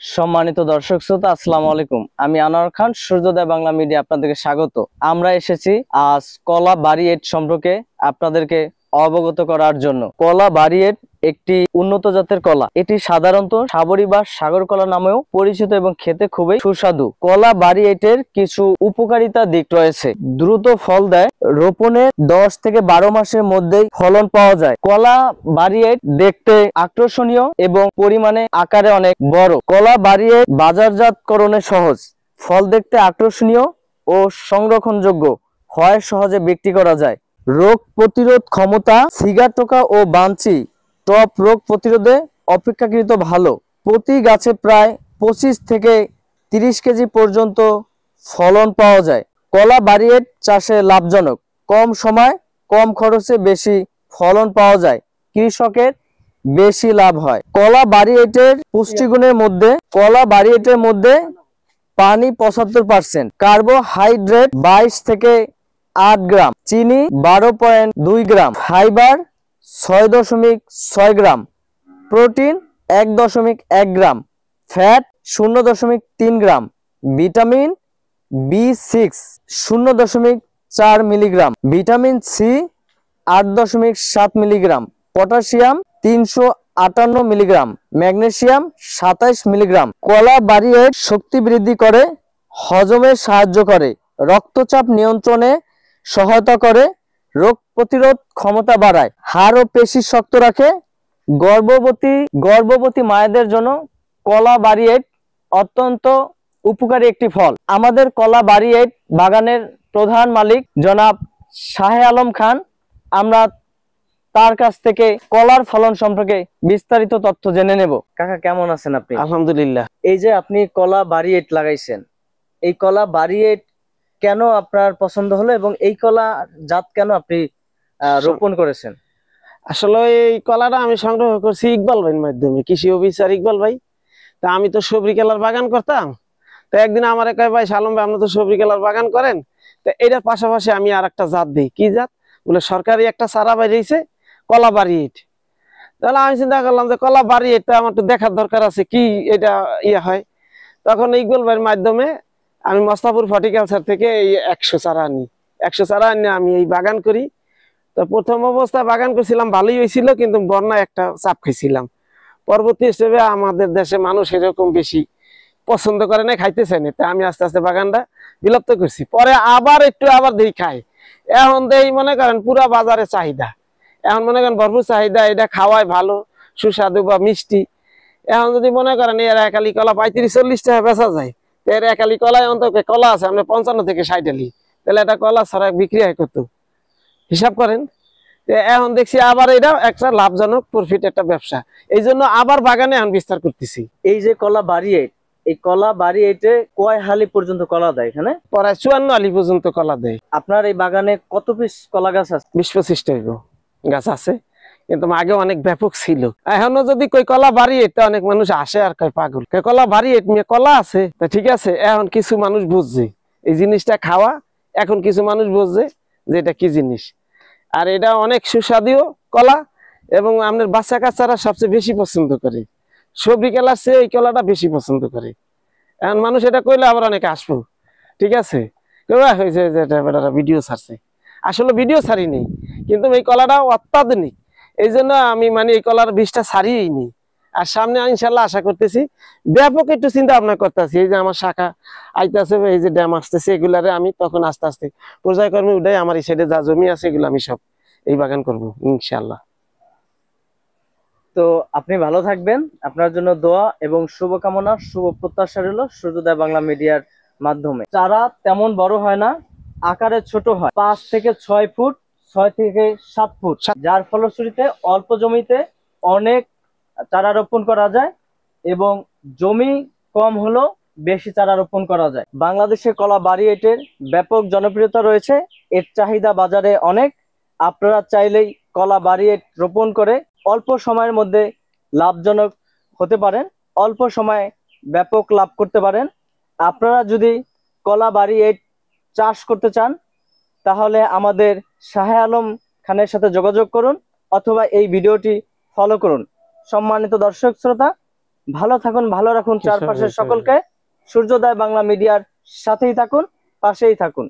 সম্মানিত দর্শক শ্রোতা, আসসালামু আলাইকুম। আমি আনোয়ার খান, সূর্যোদয় বাংলা মিডিয়া আপনাদেরকে স্বাগত। আমরা এসেছি আজ কলা বারিয়েট সম্পর্কে আপনাদেরকে অবগত করার জন্য। কলা বারিয়েট একটি উন্নত জাতের কলা। এটি সাধারণত সাবরি বা সাগর কলা নামেও পরিচিত এবং খেতে খুবই সুস্বাদু। কলা বারিয়েটের কিছু উপকারিতা দিক রয়েছে। দ্রুত ফল দেয়, রোপণের 10 থেকে 12 মাসের মধ্যেই ফলন পাওয়া যায়। কলা বারিয়েট দেখতে আকর্ষণীয় এবং পরিমাণে আকারে অনেক বড়। কলা বারিয়েট বাজারজাতকরণে সহজ, ফল দেখতে আকর্ষণীয় ও সংরক্ষণযোগ্য হয়, সহজে বিক্রি করা যায়। রোগ প্রতিরোধ ক্ষমতা, সিগাটোকা ও বাঞ্চি টপ রোগ প্রতিরোধে অপেক্ষাকৃত ভালো। প্রতি গাছে প্রায় 25 থেকে 30 কেজি পর্যন্ত ফলন পাওয়া যায়। কলা বারিয়েট চাষে লাভজনক, কম সময় কম খরচে বেশি ফলন পাওয়া যায়, কৃষকের বেশি লাভ হয়। কলা বারিয়েটের পুষ্টিগুণের মধ্যে পানি 75%, কার্বোহাইড্রেট 22 থেকে 8 গ্রাম, চিনি 12.2 gram, fibre 6.6 gram, protein 1.1 gram, fat 0.3 gram, vitamin B6 0.4 milligram, vitamin C 8.7 milligram, potassium 358 milligram, magnesium 27 milligram. কলা বারিয়েট শক্তি বৃদ্ধি করে, হজমে সাহায্য করে, রক্তচাপ নিয়ন্ত্রণে সহায়তা করে, রোগ প্রতিরোধ ক্ষমতা বাড়ায়, হাড় ও পেশি শক্ত রাখে। গর্ভবতী মায়েদের জন্য কলা বারিয়েট অত্যন্ত উপকারী একটি ফল। আমাদের কলা বারিয়েট বাগানের প্রধান মালিক জনাব শাহে আলম খান, আমরা তার কাছ থেকে কলার ফলন সম্পর্কে বিস্তারিত তথ্য জেনে নেব। কাকা, কেমন আছেন আপনি? আলহামদুলিল্লাহ। এই যে আপনি কলা বারিয়েট লাগাইছেন, এই কলা বারিয়েট কেন আপনার পছন্দ হলো এবং এই কলা জাত কেন আপনি রোপণ করেছেন? আসলে এই কলাটা আমি সংগ্রহ করছি ইকবাল ভাইয়ের মাধ্যমে, কৃষি অফিসার ইকবাল ভাই। তা আমি তো সবরি কেলার বাগান করতাম, তো একদিন আমার কয়, ভাই শালম ভাই, আপনি তো সবরি কেলার বাগান করেন, তো এটার পাশাপাশি আমি আর একটা জাত দিই। কি জাত বলে, সরকারি একটা চারা বাইরেছে কলা বারিয়েট। তাহলে আমি চিন্তা করলাম যে কলা বারিয়েট আমার একটু দেখার দরকার আছে, কি এটা হয়। তখন ইকবাল ভাইয়ের মাধ্যমে আমি মস্তাপুর হর্টিকালচার থেকে এই 100 চারা আনি। 100 চারা আনি আমি এই বাগান করি। তো প্রথম অবস্থায় বাগান করছিলাম, ভালোই হয়েছিল, কিন্তু বন্যা একটা চাপ খাইছিলাম। পরবর্তী হিসেবে আমাদের দেশে মানুষ এরকম বেশি পছন্দ করে না, খাইতেছে না, আমি আস্তে আস্তে বাগানটা বিলুপ্ত করছি। পরে আবার দেই খাই। এখন দেই মনে করেন পুরা বাজারে চাহিদা, এখন মনে করেন ভরপুর চাহিদা, এটা খাওয়ায় ভালো, সুস্বাদু বা মিষ্টি। এখন যদি মনে করেন এর একালি কলা 35-40 টাকা বেচা যায়, এর একালি কলায় অন্তত কলা আছে আমরা 55 থেকে 60 আলি, তাহলে এটা কলা ছাড়া বিক্রি হয় কত, হিসাব করেন। এখন দেখছি আবার এটা একটা লাভজনক প্রফিট একটা ব্যবসা, এই জন্য আবার বাগানে এখন বিস্তার করতেছি। এই যে কলা বারিয়েট, এই কলা বারিয়েটে কয় হালি পর্যন্ত কলা দেয়? এখানে প্রায় 54 আলি পর্যন্ত কলা দেয়। আপনার এই বাগানে কত পিস কলা গাছ আছে? 20-25টা গাছ আছে, কিন্তু আগে অনেক ব্যাপক ছিল। এখনো যদি কই কলা বারিয়েট, অনেক মানুষ আসে আর কয় পাগল, কলা বারিয়েট নিয়ে কলা আছে। তা ঠিক আছে, এখন কিছু মানুষ বুঝছে এই জিনিসটা খাওয়া, এখন কিছু মানুষ বুঝছে যে এটা কি জিনিস। আর এটা অনেক সুস্বাদু কলা, এবং আপনার বাচ্চা কাচ্চারা সবচেয়ে বেশি পছন্দ করে, সবজি কেলার চেয়ে এই কলাটা বেশি পছন্দ করে। এখন মানুষ এটা কইলে আবার অনেকে আসবো, ঠিক আছে, হয়েছে যে ভিডিও ছাড়ছে। আসলে ভিডিও ছাড়ি নেই, কিন্তু এই কলাটা অত্যাধুনিক, এই জন্য আমি এই কলার বীজটা ছাড়িয়েই নি। আর সামনে ইনশাল্লাহ আশা করতেছি ব্যাপক একটু চিন্তা ভাবনা করতেছি। এই যে আমার শাখা আইতেছে, এই যে ড্যাম আসতেছে, এগুলারে আমি তখন আস্তে আস্তে পর্যায়ক্রমে উঠাই, আমার এই সাইডে যা জমি আছে এগুলো আমি সব এই বাগান করবো ইনশাল্লাহ। তো আপনি ভালো থাকবেন, আপনার জন্য দোয়া এবং শুভকামনা, শুভ প্রত্যাশা রইল সূর্যোদয় বাংলা মিডিয়ার মাধ্যমে। চারা তেমন বড় হয় না, আকারে ছোট হয়, 5 থেকে 6 ফুট, 6 থেকে 7 ফুট, যার ফলশ্রুতিতে অল্প জমিতে অনেক চারা রোপণ করা যায় এবং জমি কম হলেও বেশি চারা রোপণ করা যায়। বাংলাদেশে কলা বারিয়েটের ব্যাপক জনপ্রিয়তা রয়েছে, এর চাহিদা বাজারে অনেক। আপনারা চাইলেই কলা বারিয়েট রোপণ করে অল্প সময়ের মধ্যে লাভজনক হতে পারেন, অল্প সময়ে ব্যাপক লাভ করতে পারেন। আপনারা যদি কলা বারিয়েট চাষ করতে চান, তাহলে আমাদের শাহে আলম খানের সাথে যোগাযোগ করুন অথবা এই ভিডিওটি ফলো করুন। সম্মানিত দর্শক শ্রোতা, ভালো থাকুন, ভালো রাখুন চারপাশের সকলকে। সূর্যোদয় বাংলা মিডিয়ার সাথেই থাকুন, পাশেই থাকুন।